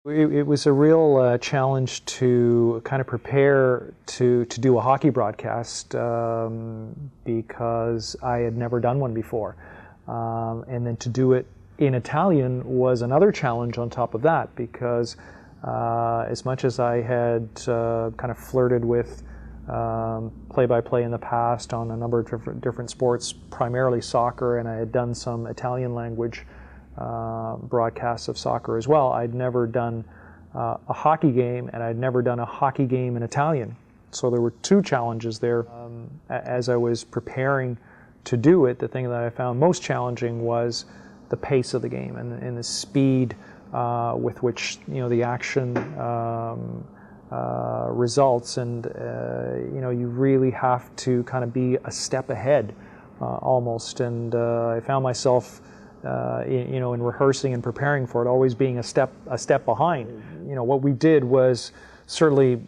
It was a real challenge to kind of prepare to do a hockey broadcast because I had never done one before. And then to do it in Italian was another challenge on top of that, because as much as I had kind of flirted with play-by-play in the past on a number of different sports, primarily soccer, and I had done some Italian language broadcasts of soccer as well, I'd never done a hockey game, and I'd never done a hockey game in Italian. So there were two challenges there. As I was preparing to do it, the thing that I found most challenging was the pace of the game and the speed with which the action results, and you really have to kind of be a step ahead almost. And I found myself in rehearsing and preparing for it, always being a step behind. What we did was certainly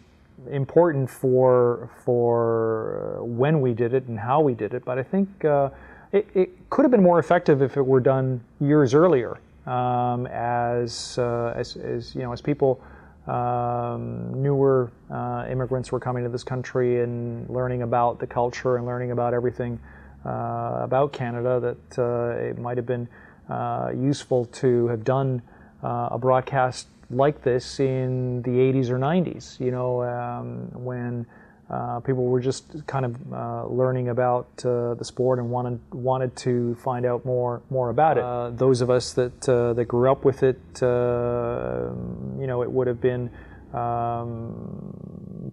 important for when we did it and how we did it, but I think it could have been more effective if it were done years earlier, as people, newer immigrants were coming to this country and learning about the culture and learning about everything about Canada, that it might have been useful to have done a broadcast like this in the 80s or 90s, when people were just kind of learning about the sport and wanted to find out more about it. Those of us that grew up with it, it would have been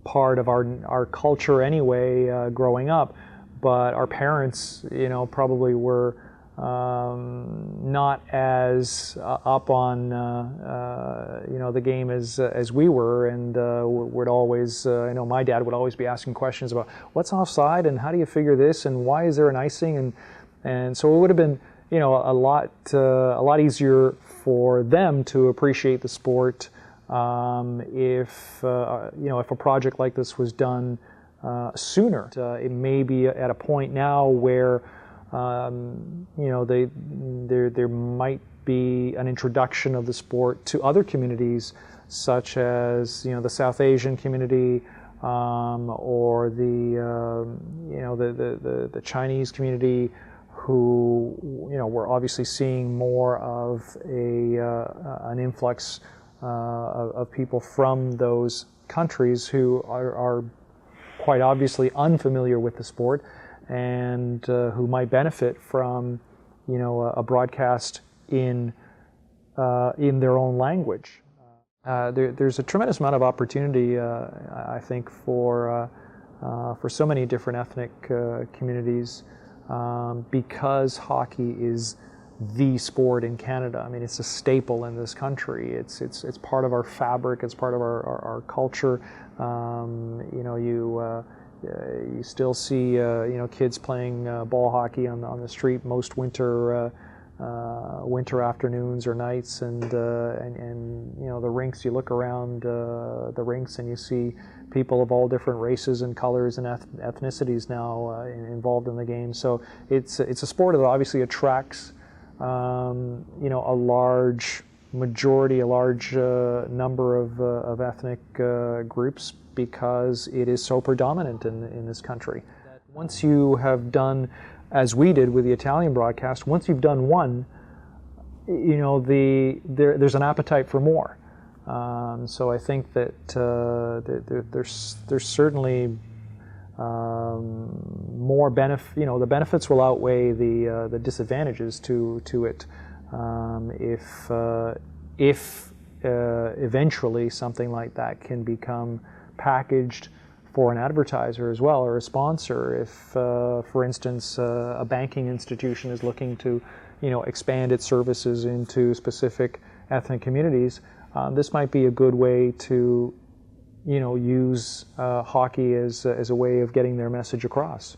part of our culture anyway, growing up. But our parents, probably were not as up on the game as we were, and would always, I know my dad would always be asking questions about what's offside and how do you figure this and why is there an icing, and so it would have been a lot easier for them to appreciate the sport if a project like this was done sooner. It may be at a point now where there might be an introduction of the sport to other communities, such as the South Asian community, or the Chinese community, who we're obviously seeing more of an influx of people from those countries who are quite obviously unfamiliar with the sport, and who might benefit from a broadcast in their own language. There's a tremendous amount of opportunity, I think, for so many different ethnic communities, because hockey is the sport in Canada. I mean, it's a staple in this country. It's part of our fabric. It's part of our culture. You still see kids playing ball hockey on the street most winter afternoons or nights, and the rinks. You look around the rinks and you see people of all different races and colors and ethnicities now involved in the game. So it's a sport that obviously attracts a large majority, a large number of ethnic groups, because it is so predominant in this country. Once you have done, as we did with the Italian broadcast, once you've done one, there's an appetite for more. So I think that there's certainly more benefit. The benefits will outweigh the disadvantages to it, if eventually something like that can become packaged for an advertiser as well, or a sponsor. If, for instance, a banking institution is looking to, expand its services into specific ethnic communities, this might be a good way to, use hockey as a way of getting their message across.